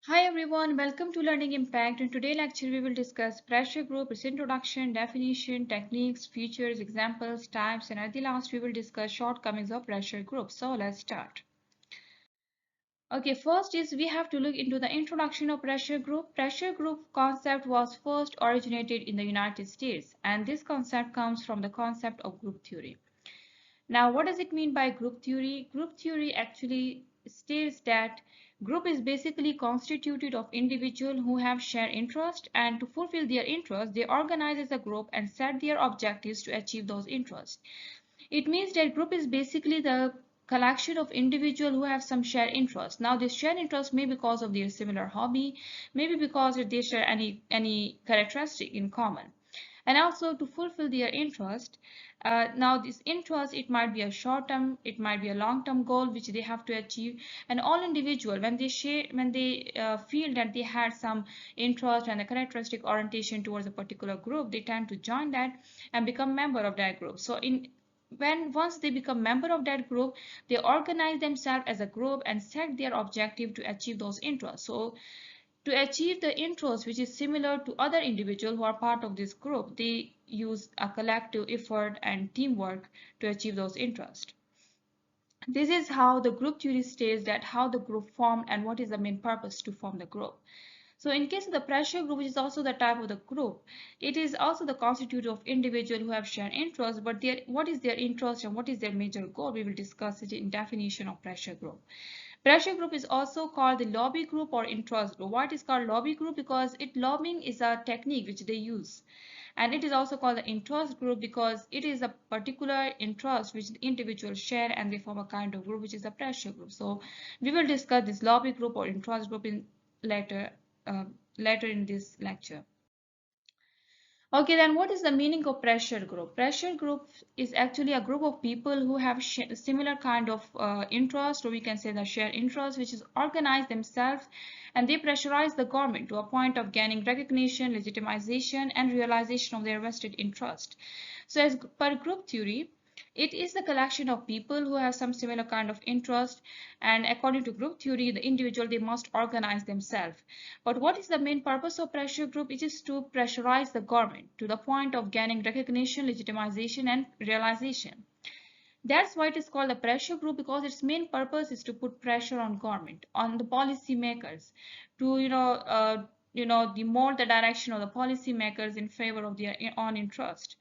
Hi everyone, welcome to Learning Impact. In today's lecture, we will discuss pressure group, its introduction, definition, techniques, features, examples, types, and at the last, we will discuss shortcomings of pressure groups. So let's start. Okay, first is we have to look into the introduction of pressure group. Pressure group concept was first originated in the United States, and this concept comes from the concept of group theory. Now, what does it mean by group theory? Group theory actually states that group is basically constituted of individuals who have shared interest, and to fulfill their interests, they organize as a group and set their objectives to achieve those interests. It means that group is basically the collection of individuals who have some shared interest. Now, this shared interest may be because of their similar hobby, maybe because they share any characteristic in common, and also to fulfill their interest. Now this interest, it might be a short term, it might be a long term goal which they have to achieve, and all individual when they feel that they had some interest and a characteristic orientation towards a particular group, they tend to join that and become member of that group. So in when once they become member of that group, they organize themselves as a group and set their objective to achieve those interests. So to achieve the interest which is similar to other individuals who are part of this group, they use a collective effort and teamwork to achieve those interests. This is how the group theory states that how the group formed and what is the main purpose to form the group. So in case of the pressure group, which is also the type of the group, it is also the constituted of individuals who have shared interests, but what is their interest and what is their major goal? We will discuss it in definition of pressure group. Pressure group is also called the lobby group or interest group. Why it is called lobby group? Because lobbying is a technique which they use. And it is also called the interest group because it is a particular interest which the individuals share and they form a kind of group which is a pressure group. So we will discuss this lobby group or interest group in later uh, later in this lecture. Okay, then what is the meaning of pressure group? Pressure group is actually a group of people who have similar kind of interest, or we can say the shared interest, which is organized themselves, and they pressurize the government to a point of gaining recognition, legitimization, and realization of their vested interest. So as per group theory, it is the collection of people who have some similar kind of interest, and according to group theory, the individual, they must organize themselves. But what is the main purpose of pressure group? It is to pressurize the government to the point of gaining recognition, legitimization, and realization. That's why it is called a pressure group, because its main purpose is to put pressure on government, on the policy makers, to demold the direction of the policy makers in favor of their own interest.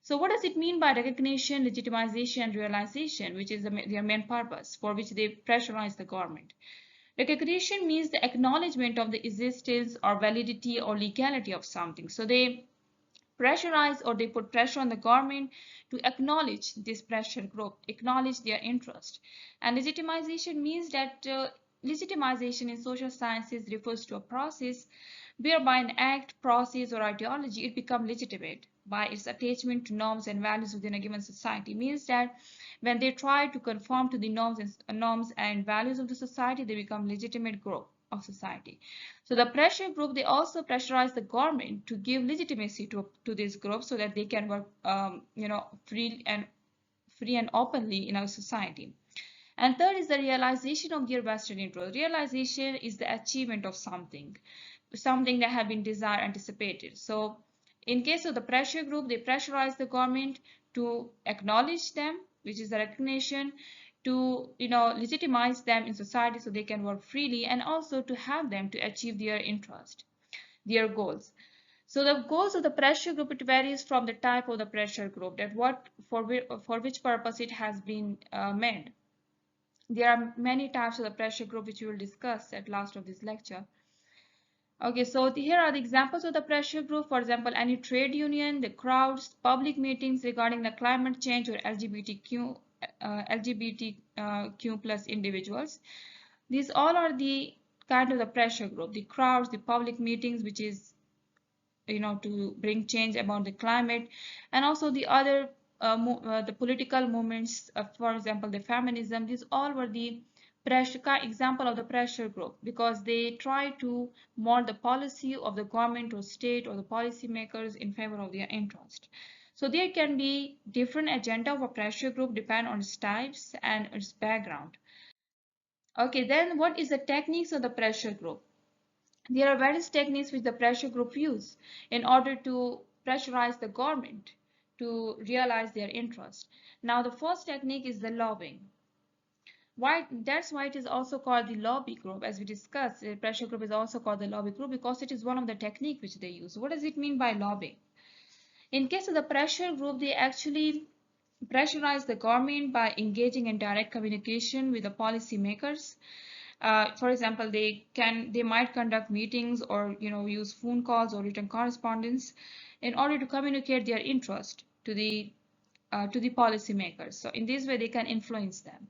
So what does it mean by recognition, legitimization, and realization, which is their main purpose for which they pressurize the government? Recognition means the acknowledgement of the existence or validity or legality of something. So they pressurize or they put pressure on the government to acknowledge this pressure group, acknowledge their interest. And legitimization means that legitimization in social sciences refers to a process whereby an act, process, or ideology it becomes legitimate by its attachment to norms and values within a given society. Means that when they try to conform to the norms and values of the society, they become legitimate group of society. So the pressure group, they also pressurize the government to give legitimacy to this group so that they can work, free and openly in our society. And third is the realization of their vested interest. Realization is the achievement of something that have been desired, anticipated. So in case of the pressure group, they pressurize the government to acknowledge them, which is the recognition, to legitimize them in society so they can work freely, and also to have them to achieve their interest, their goals. So the goals of the pressure group, it varies from the type of the pressure group, that what for which purpose it has been made. There are many types of the pressure group which we will discuss at last of this lecture. Okay, so here are the examples of the pressure group. For example, any trade union, the crowds, public meetings regarding the climate change, or LGBTQ plus individuals. These all are the kind of the pressure group. The crowds, the public meetings, which is to bring change about the climate, and also the other the political movements, for example, the feminism. These all were the pressure example of the pressure group, because they try to mold the policy of the government or state or the policy makers in favor of their interest. So there can be different agenda of a pressure group depend on its types and its background. Okay, then what is the techniques of the pressure group? There are various techniques which the pressure group use in order to pressurize the government to realize their interest. Now, the first technique is the lobbying. That's why it is also called the lobby group. As we discussed, the pressure group is also called the lobby group because it is one of the techniques which they use. What does it mean by lobbying? In case of the pressure group, they actually pressurize the government by engaging in direct communication with the policy makers. For example, they might conduct meetings or use phone calls or written correspondence in order to communicate their interest to the policy makers. So in this way, they can influence them.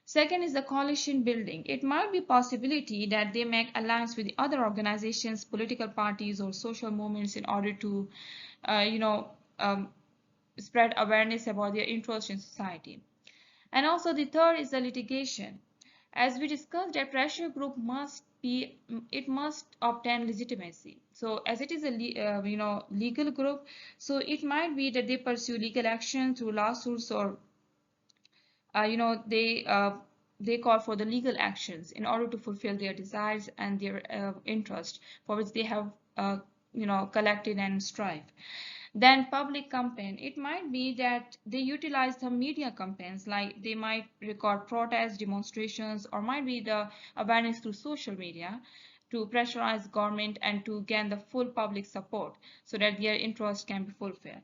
Second is the coalition building. It might be a possibility that they make alliance with the other organizations, political parties, or social movements in order to, uh, you know, um, spread awareness about their interest in society. And also the third is the litigation. As we discussed, a pressure group it must obtain legitimacy. So as it is a legal group, so it might be that they pursue legal action through lawsuits or uh, you know they uh, they call for the legal actions in order to fulfill their desires and their interest for which they have collected and strive. Then public campaign, it might be that they utilize the media campaigns, like they might record protests, demonstrations, or might be the awareness through social media to pressurize government and to gain the full public support so that their interest can be fulfilled.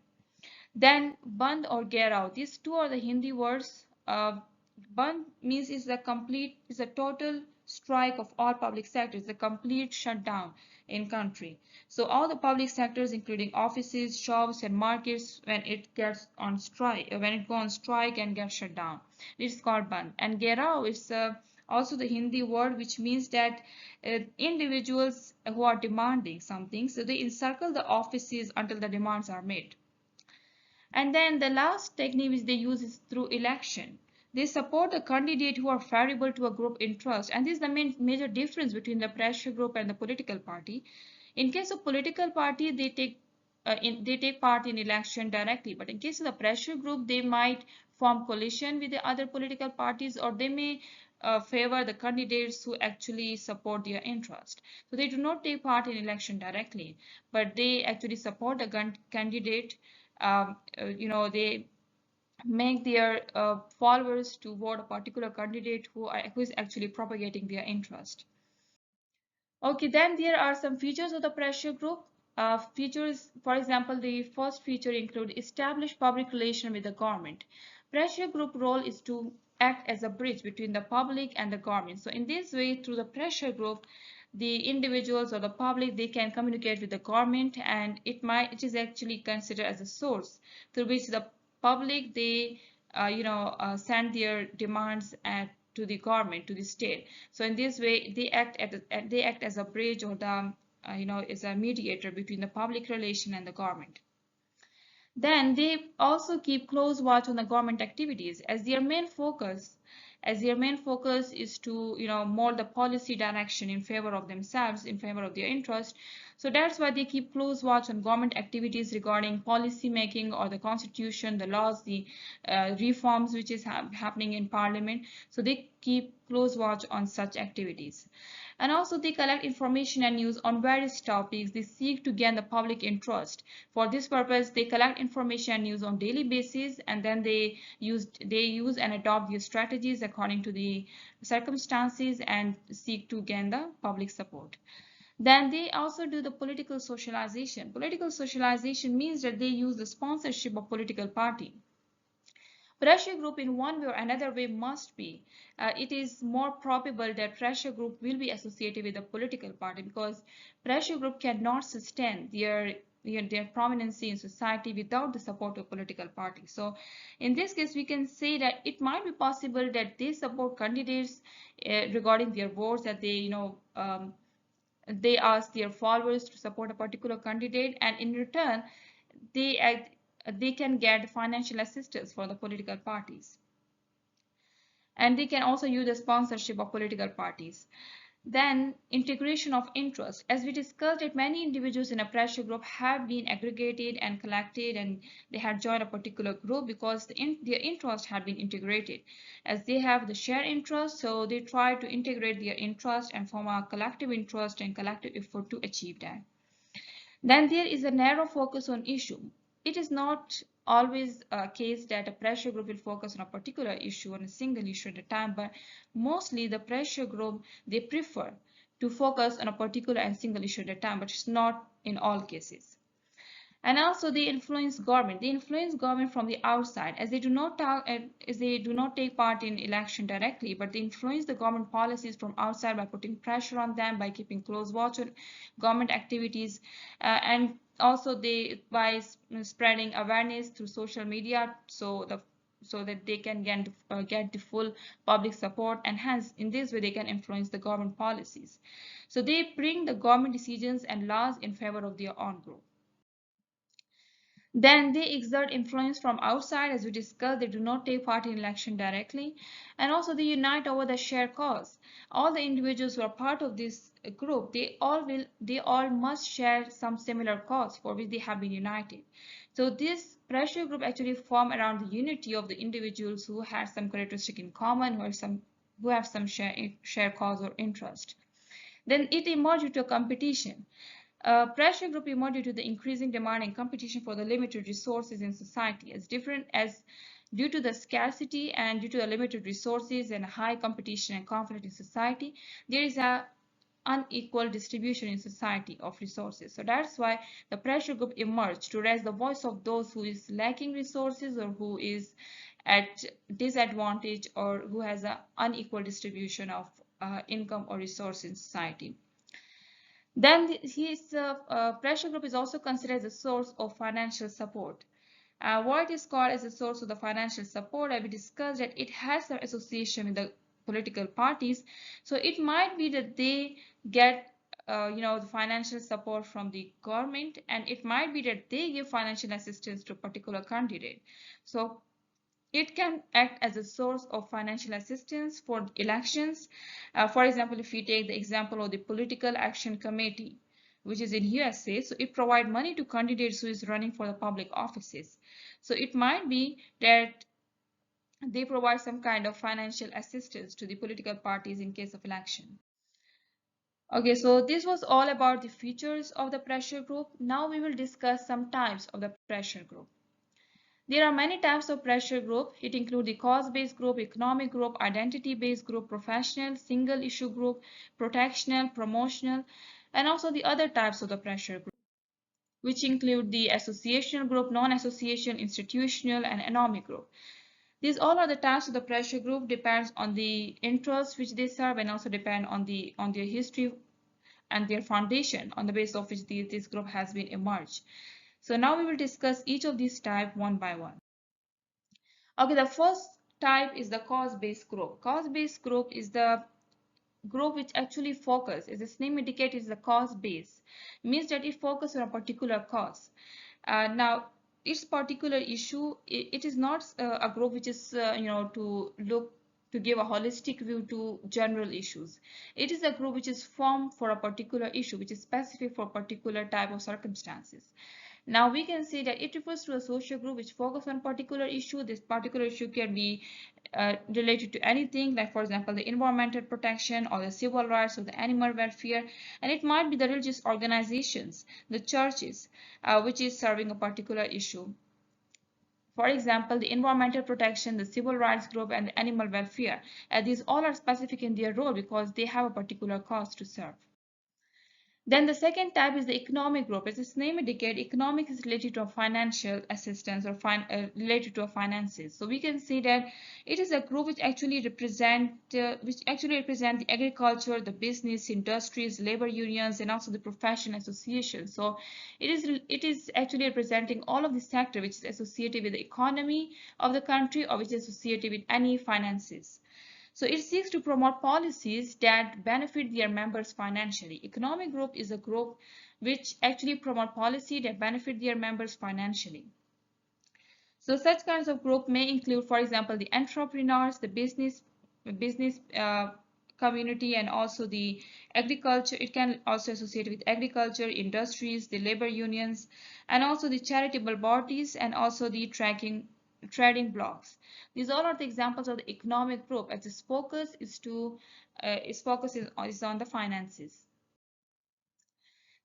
Then Bandh or Gherao, these two are the Hindi words. Bandh means is a total strike of all public sectors, a complete shutdown in country. So all the public sectors, including offices, shops, and markets, when it go on strike and gets shut down, this is called Bandh. And Gherao is also the Hindi word which means that individuals who are demanding something, so they encircle the offices until the demands are met. And then the last technique which they use is through election. They support the candidate who are favorable to a group interest. And this is the major difference between the pressure group and the political party. In case of political party, they take part in election directly. But in case of the pressure group, they might form coalition with the other political parties, or they may favor the candidates who actually support their interest. So they do not take part in election directly, but they actually support the candidate. They make their followers to vote a particular candidate who is actually propagating their interest. Okay, then there are some features of the pressure group. Features, for example, the first feature include establish public relation with the government. Pressure group role is to act as a bridge between the public and the government. So in this way, through the pressure group, the individuals or the public, they can communicate with the government, and it is actually considered as a source through which the public they send their demands to the government, to the state. So in this way, they act as a bridge or the is a mediator between the public relation and the government. Then they also keep close watch on the government activities as their main focus is to mold the policy direction in favor of themselves, in favor of their interest. So that's why they keep close watch on government activities regarding policy making or the constitution, the laws, the reforms which is happening in parliament. So they keep close watch on such activities. And also they collect information and news on various topics. They seek to gain the public interest. For this purpose, they collect information and news on daily basis, and then they use and adopt these strategies according to the circumstances and seek to gain the public support. Then they also do the political socialization. Political socialization means that they use the sponsorship of political party. Pressure group in one way or another way must be. It is more probable that pressure group will be associated with a political party because pressure group cannot sustain their prominence in society without the support of political party. So in this case, we can say that it might be possible that they support candidates regarding their votes, that they ask their followers to support a particular candidate, and in return they act, they can get financial assistance for the political parties, and they can also use the sponsorship of political parties. Then integration of interest. As we discussed that many individuals in a pressure group have been aggregated and collected, and they had joined a particular group because their interest had been integrated. As they have the shared interest, so they try to integrate their interest and form a collective interest and collective effort to achieve that. Then there is a narrow focus on issue. It is not always a case that a pressure group will focus on a particular issue, on a single issue at a time, but mostly the pressure group, they prefer to focus on a particular and single issue at a time, but it's not in all cases. And also they influence government. They influence government from the outside, as they do not take part in election directly, but they influence the government policies from outside by putting pressure on them, by keeping close watch on government activities, and also they by spreading awareness through social media, so that they can get the full public support, and hence in this way they can influence the government policies. So they bring the government decisions and laws in favor of their own group. Then they exert influence from outside. As we discussed, they do not take part in election directly, and also they unite over the shared cause. All the individuals who are part of this group, they all must share some similar cause for which they have been united. So this pressure group actually form around the unity of the individuals who have some characteristic in common, who have some share cause or interest. Then it emerged into a competition. Pressure group emerged due to the increasing demand and competition for the limited resources in society. As different as due to the scarcity and due to the limited resources and high competition and conflict in society, there is a unequal distribution in society of resources. So that's why the pressure group emerged to raise the voice of those who is lacking resources, or who is at disadvantage, or who has an unequal distribution of income or resource in society. Then his pressure group is also considered as a source of financial support. Why it is called as a source of the financial support, I will discuss that it has an association with the political parties. So it might be that they get the financial support from the government, and it might be that they give financial assistance to a particular candidate. So it can act as a source of financial assistance for elections. For example, if we take the example of the Political Action Committee, which is in USA, so it provides money to candidates who is running for the public offices. So it might be that they provide some kind of financial assistance to the political parties in case of election. Okay, so this was all about the features of the pressure group. Now we will discuss some types of the pressure group. There are many types of pressure group. It includes the cause-based group, economic group, identity-based group, professional, single-issue group, protectional, promotional, and also the other types of the pressure group, which include the associational group, non-association, institutional, and anomie group. These all are the types of the pressure group, depends on the interests which they serve, and also depend on their history and their foundation, on the basis of which this group has been emerged. So now we will discuss each of these types one by one. Okay, the first type is the cause-based group. Cause-based group is the group which actually focuses, as its name indicates, is the cause-based. Means that it focuses on a particular cause. Now, its particular issue, it is not a group which is, to give a holistic view to general issues. It is a group which is formed for a particular issue, which is specific for a particular type of circumstances. Now we can see that it refers to a social group which focuses on particular issue. This particular issue can be related to anything, like for example the environmental protection, or the civil rights, or the animal welfare, and it might be the religious organizations, the churches, which is serving a particular issue. For example, the environmental protection, the civil rights group, and the animal welfare. These all are specific in their role because they have a particular cause to serve. Then the second type is the economic group. As its name indicates, economic is related to a financial assistance, or related to a finances. So we can see that it is a group which actually represent the agriculture, the business, industries, labor unions, and also the profession associations. So it is actually representing all of the sector which is associated with the economy of the country, or which is associated with any finances. So it seeks to promote policies that benefit their members financially. Economic group is a group which actually promote policy that benefit their members financially. So such kinds of group may include, for example, the entrepreneurs, the business community and also the agriculture. It can also associate with agriculture, industries, the labor unions, and also the charitable bodies and also the trading blocks. These all are the examples of the economic group as its focus is on the finances.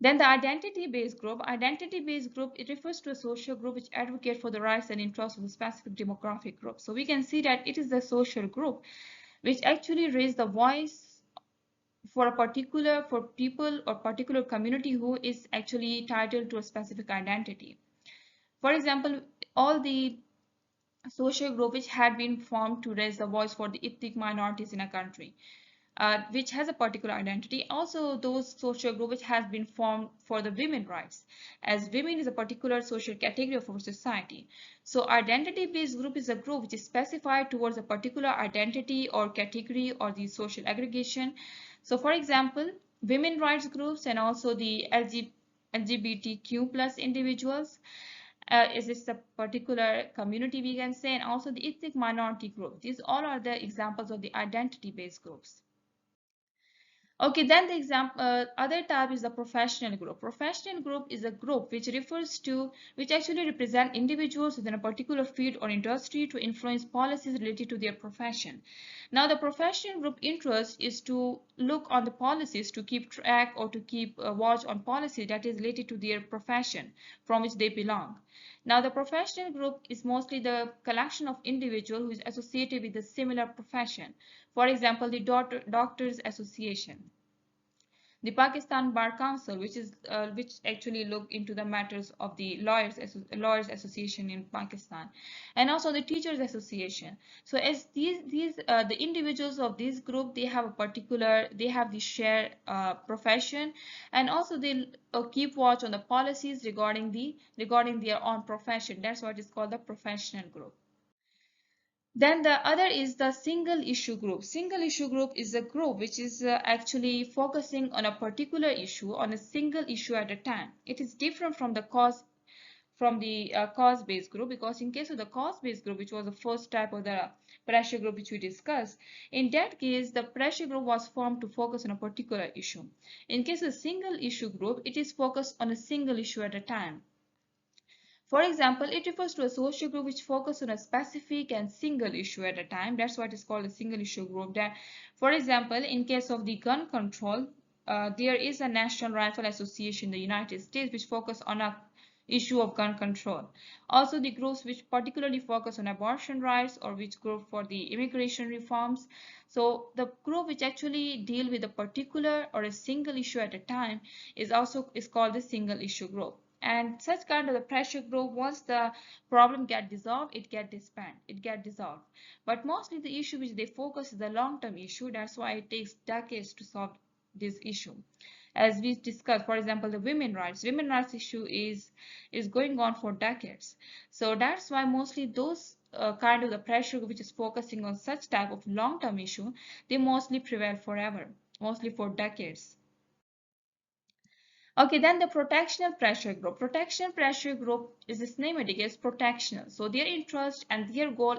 Then the identity-based group. Identity-based group, it refers to a social group which advocate for the rights and interests of a specific demographic group. So we can see that it is the social group which actually raise the voice for people or particular community who is actually titled to a specific identity. For example, all the social group which had been formed to raise the voice for the ethnic minorities in a country, which has a particular identity. Also, those social group which has been formed for the women rights, as women is a particular social category of our society. So identity-based group is a group which is specified towards a particular identity or category or the social aggregation. So for example, women rights groups and also the LGBTQ plus individuals, is this a particular community we can say, and also the ethnic minority group. These all are the examples of the identity-based groups. Okay, then the other type is the professional group. Professional group is a group which actually represent individuals within a particular field or industry to influence policies related to their profession. Now, the professional group interest is to look on the policies, to keep track or to keep watch on policy that is related to their profession from which they belong. Now, the professional group is mostly the collection of individuals who is associated with a similar profession. For example, the Doctors Association, the Pakistan Bar Council, which actually look into the matters of the lawyers association in Pakistan, and also the Teachers Association. So as the individuals of this group, they have the shared profession, and also they keep watch on the policies regarding their own profession. That's what is called the professional group. Then the other is the single issue group. Single issue group is a group which is actually focusing on a particular issue, on a single issue at a time. It is different from the cause-based group, because in case of the cause-based group, which was the first type of the pressure group which we discussed, in that case the pressure group was formed to focus on a particular issue. In case of single issue group, it is focused on a single issue at a time. For example, it refers to a social group which focuses on a specific and single issue at a time. That's what is called a single issue group. That, for example, in case of the gun control, there is a National Rifle Association in the United States which focus on a issue of gun control. Also, the groups which particularly focus on abortion rights or which group for the immigration reforms. So the group which actually deal with a particular or a single issue at a time is called the single issue group. And such kind of the pressure group, once the problem get dissolved, it get dissolved. But mostly the issue which they focus is the long-term issue. That's why it takes decades to solve this issue. As we discussed, for example, the women rights issue is going on for decades. So that's why mostly those kind of the pressure group which is focusing on such type of long-term issue, they mostly prevail forever, mostly for decades. Okay, then the protectional pressure group. Protectional pressure group, is its name indicates protectional. So their interest and their goal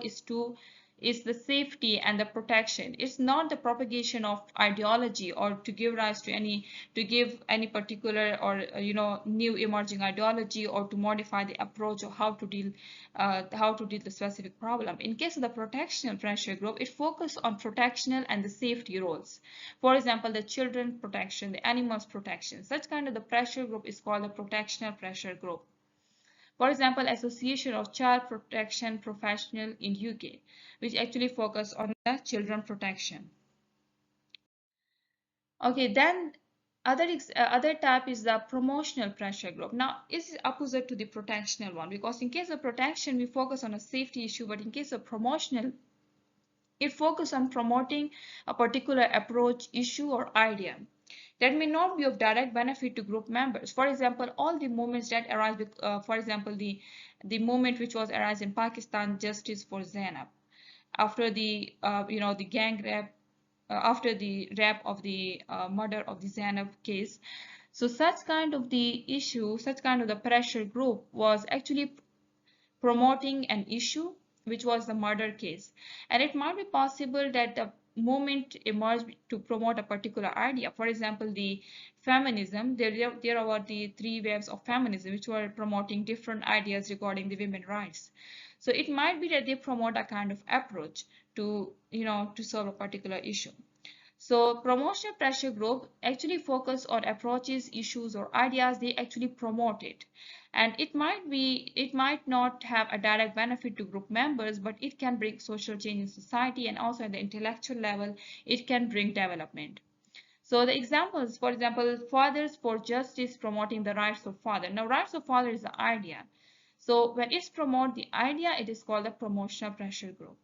is the safety and the protection. It's not the propagation of ideology or to give rise to any particular or new emerging ideology, or to modify the approach of how to deal the specific problem. In case of the protectional pressure group, it focuses on protectional and the safety roles. For example, the children protection, the animals protection. Such kind of the pressure group is called the protectional pressure group. For example, Association of Child Protection Professional in UK, which actually focus on the children protection. Okay, then other type is the promotional pressure group. Now, it's opposite to the protectional one, because in case of protection, we focus on a safety issue, but in case of promotional, it focuses on promoting a particular approach, issue, or idea that may not be of direct benefit to group members. For example, all the movements that arise with, for example, the movement which was arise in Pakistan, Justice for Zainab, after the the gang rape, after the rape of the murder of the Zainab case. So such kind of the issue, such kind of the pressure group was actually promoting an issue which was the murder case, and it might be possible that movement emerged to promote a particular idea. For example, the feminism, there are the three waves of feminism which were promoting different ideas regarding the women's rights. So it might be that they promote a kind of approach to, to solve a particular issue. So promotional pressure group actually focus on approaches, issues, or ideas. They actually promote it. And it might not have a direct benefit to group members, but it can bring social change in society, and also at the intellectual level, it can bring development. So the examples, for example, Fathers for Justice promoting the rights of father. Now, rights of father is the idea. So when it's promote the idea, it is called a promotional pressure group.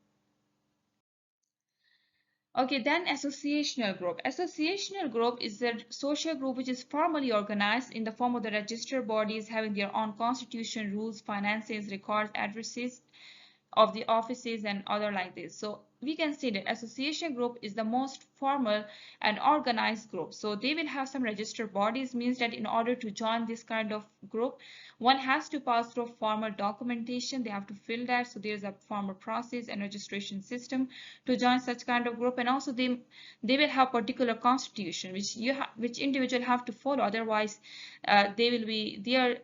Okay, then associational group. Associational group is a social group which is formally organized in the form of the registered bodies having their own constitution, rules, finances, records, addresses of the offices and other like this. So we can see that association group is the most formal and organized group. So they will have some registered bodies, means that in order to join this kind of group, one has to pass through formal documentation. They have to fill that. So there's a formal process and registration system to join such kind of group. And also they will have particular constitution which individual have to follow. Otherwise, their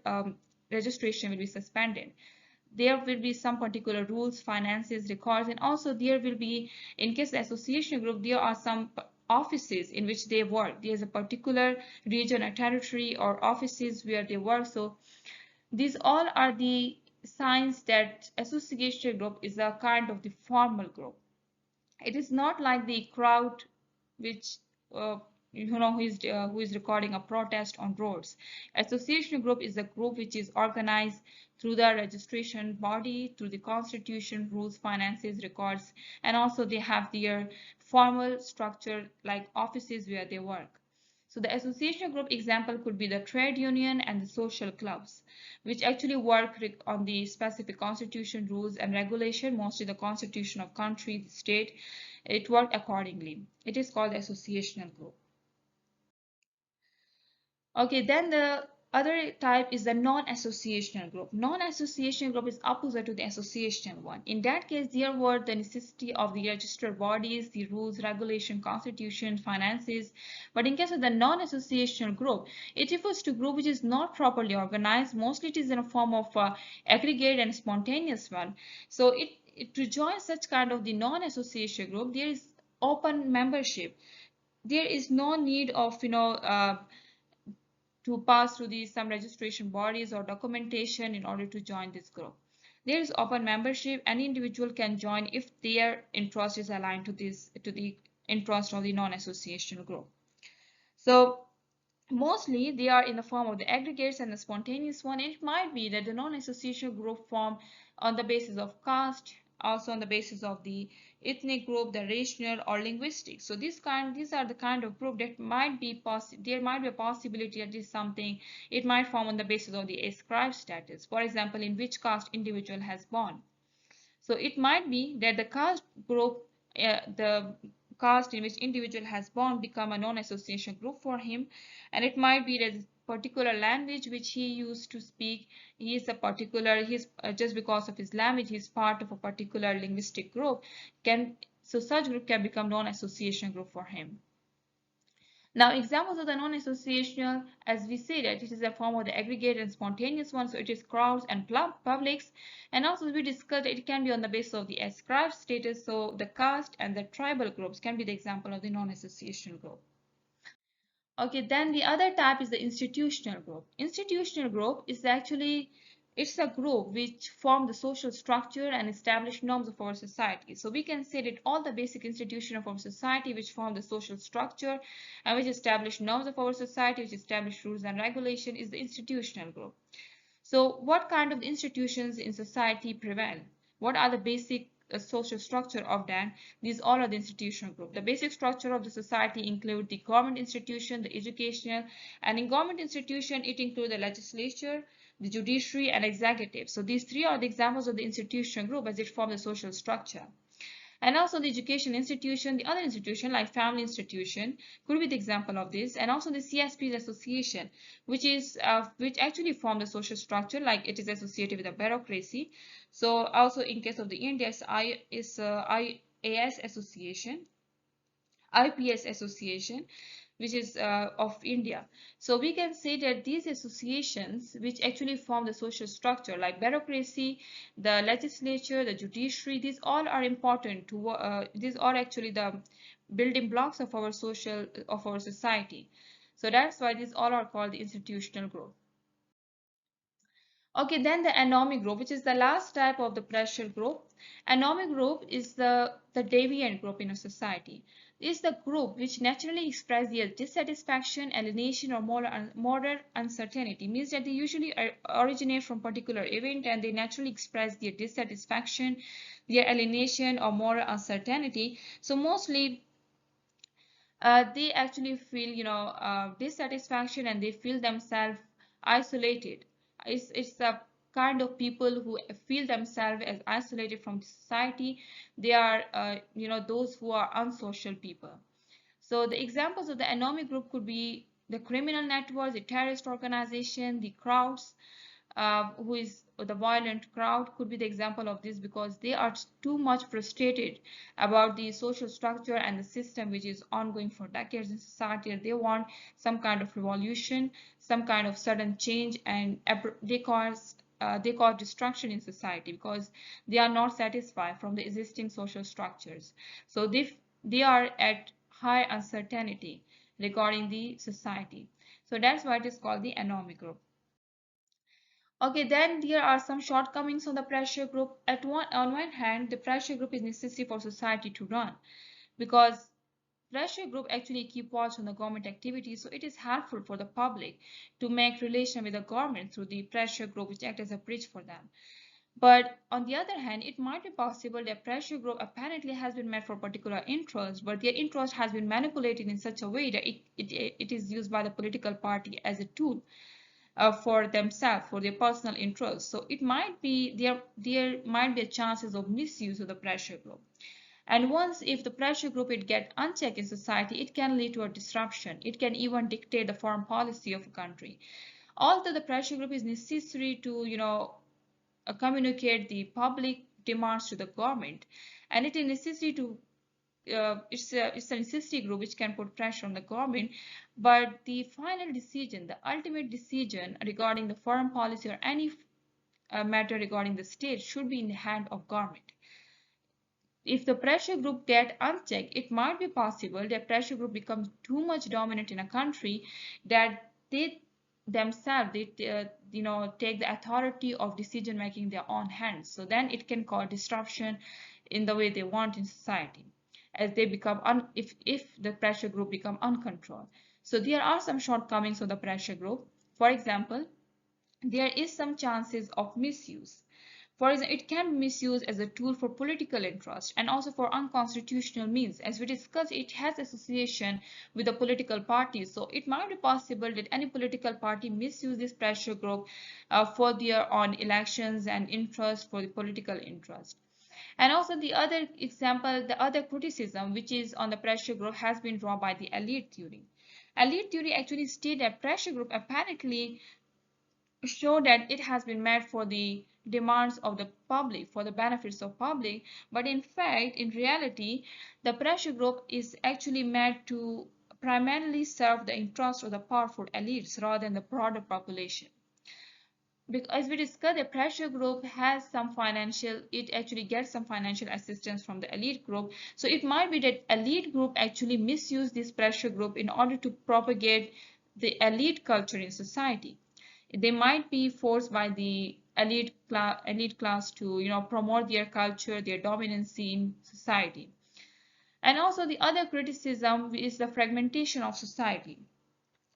registration will be suspended. There will be some particular rules, finances, records, and also there will be, in case the association group, there are some offices in which they work. There's a particular region or territory or offices where they work. So these all are the signs that association group is a kind of the formal group. It is not like the crowd which uh, who is recording a protest on roads. Association group is a group which is organized through the registration body, through the constitution, rules, finances, records, and also they have their formal structure like offices where they work. So the association group example could be the trade union and the social clubs, which actually work on the specific constitution, rules, and regulation, mostly the constitution of country, the state. It worked accordingly. It is called the associational group. Okay, then the other type is the non-associational group. Non-associational group is opposite to the associational one. In that case, there were the necessity of the registered bodies, the rules, regulation, constitution, finances. But in case of the non-associational group, it refers to group which is not properly organized. Mostly it is in a form of aggregate and spontaneous one. So to join such kind of the non-association group, there is open membership. There is no need of to pass through some registration bodies or documentation in order to join this group. There is open membership. Any individual can join if their interest is aligned to the interest of the non-association group. So mostly they are in the form of the aggregates and the spontaneous one. It might be that the non-association group form on the basis of caste, also on the basis of the ethnic group, the racial or linguistic. So these are the kind of group that might be there might be a possibility that is something. It might form on the basis of the ascribed status. For example, in which caste individual has born. So it might be that the caste group, the caste in which individual has born become a non-association group for him, and it might be that particular language which he used to speak, he's just because of his language, he's part of a particular linguistic group, so such group can become non-association group for him. Now, examples of the non-associational, as we say that it is a form of the aggregate and spontaneous one, so it is crowds and publics. And also we discussed that it can be on the basis of the ascribed status, so the caste and the tribal groups can be the example of the non-associational group. Okay, then the other type is the institutional group. Institutional group is actually, it's a group which form the social structure and establish norms of our society. So we can say that all the basic institutions of our society which form the social structure and which establish norms of our society, which establish rules and regulation is the institutional group. So what kind of institutions in society prevail? What are the basic social structure of that? These all are the institutional group. The basic structure of the society include the government institution, the educational, and in government institution it includes the legislature, the judiciary, and executive. So these three are the examples of the institutional group as it forms the social structure. And also the education institution, the other institution like family institution could be the example of this, and also the CSP association, which actually form the social structure, like it is associated with a bureaucracy. So also in case of the India, IAS association. IPS Association, which is of India. So we can say that these associations, which actually form the social structure, like bureaucracy, the legislature, the judiciary, these all are important to. These are actually the building blocks of our society. So that's why these all are called the institutional group. Okay, then the anomie group, which is the last type of the pressure group. Anomie group is the deviant group in a society. It is the group which naturally express their dissatisfaction, alienation, or moral uncertainty. Means that they usually originate from particular event and they naturally express their dissatisfaction, their alienation, or moral uncertainty. So mostly they actually feel dissatisfaction and they feel themselves isolated. It's the kind of people who feel themselves as isolated from society. They are those who are unsocial people. So the examples of the anomie group could be the criminal networks, the terrorist organization, the crowds, who is the violent crowd could be the example of this, because they are too much frustrated about the social structure and the system which is ongoing for decades in society. They want some kind of revolution, some kind of sudden change, and they cause destruction in society because they are not satisfied from the existing social structures. So they are at high uncertainty regarding the society. So that's why it is called the anomie group. Okay, then there are some shortcomings on the pressure group. On one hand, the pressure group is necessary for society to run, because pressure group actually keep watch on the government activities, so it is helpful for the public to make relation with the government through the pressure group, which act as a bridge for them. But on the other hand, it might be possible that pressure group apparently has been made for particular interest, but their interest has been manipulated in such a way that it is used by the political party as a tool for themselves, for their personal interests. So it might be there might be chances of misuse of the pressure group. And once if the pressure group it get unchecked in society, it can lead to a disruption. It can even dictate the foreign policy of a country. Although the pressure group is necessary to communicate the public demands to the government, and it is necessary to it's a necessity group which can put pressure on the government, but the final decision, the ultimate decision regarding the foreign policy or any matter regarding the state should be in the hand of government. If the pressure group get unchecked, it might be possible that pressure group becomes too much dominant in a country that they themselves take the authority of decision making in their own hands. So then it can cause disruption in the way they want in society, as they become if the pressure group become uncontrolled. So there are some shortcomings of the pressure group. For example, there is some chances of misuse. For example, it can be misused as a tool for political interest and also for unconstitutional means. As we discussed, it has association with the political parties. So it might be possible that any political party misuse this pressure group for their own elections and interest for the political interest. And also the other example, the other criticism which is on the pressure group has been drawn by the elite theory. Elite theory actually states that pressure group apparently show that it has been made for the demands of the public, for the benefits of public, but in fact, in reality, the pressure group is actually made to primarily serve the interests of the powerful elites rather than the broader population. Because as we discussed, the pressure group has some financial, it actually gets some financial assistance from the elite group. So it might be that elite group actually misuse this pressure group in order to propagate the elite culture in society. They might be forced by the elite class to promote their culture, their dominance in society. And also the other criticism is the fragmentation of society.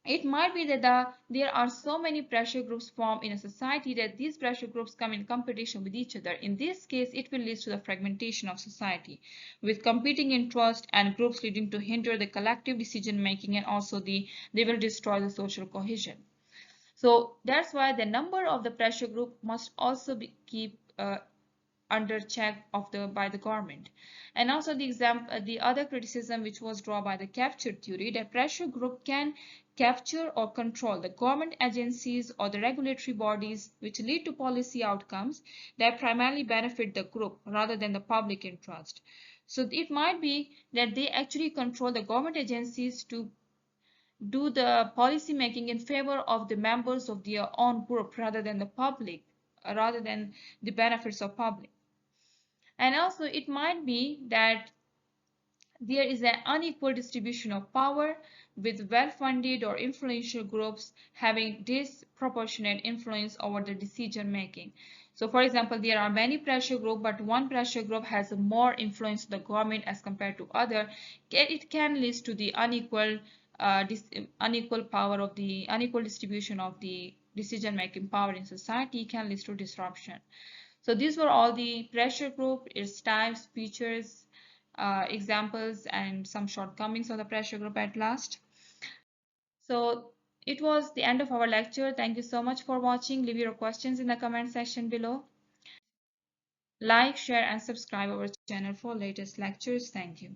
It might be that there are so many pressure groups formed in a society that these pressure groups come in competition with each other. In this case, it will lead to the fragmentation of society with competing interests and groups leading to hinder the collective decision making, and also they will destroy the social cohesion. So that's why the number of the pressure group must also be keep under check by the government. And also the other criticism which was drawn by the capture theory, that pressure group can capture or control the government agencies or the regulatory bodies, which lead to policy outcomes that primarily benefit the group rather than the public interest. So it might be that they actually control the government agencies to do the policy making in favor of the members of their own group rather than the public, rather than the benefits of public. And also it might be that there is an unequal distribution of power, with well-funded or influential groups having disproportionate influence over the decision making. So for example, there are many pressure groups, but one pressure group has more influence on the government as compared to other. It can lead to the unequal power of the unequal distribution of the decision making power in society, can lead to disruption. So these were all the pressure group, its types, features, examples, and some shortcomings of the pressure group at last. So it was the end of our lecture. Thank you so much for watching. Leave your questions in the comment section below. Like, share, and subscribe our channel for latest lectures. Thank you.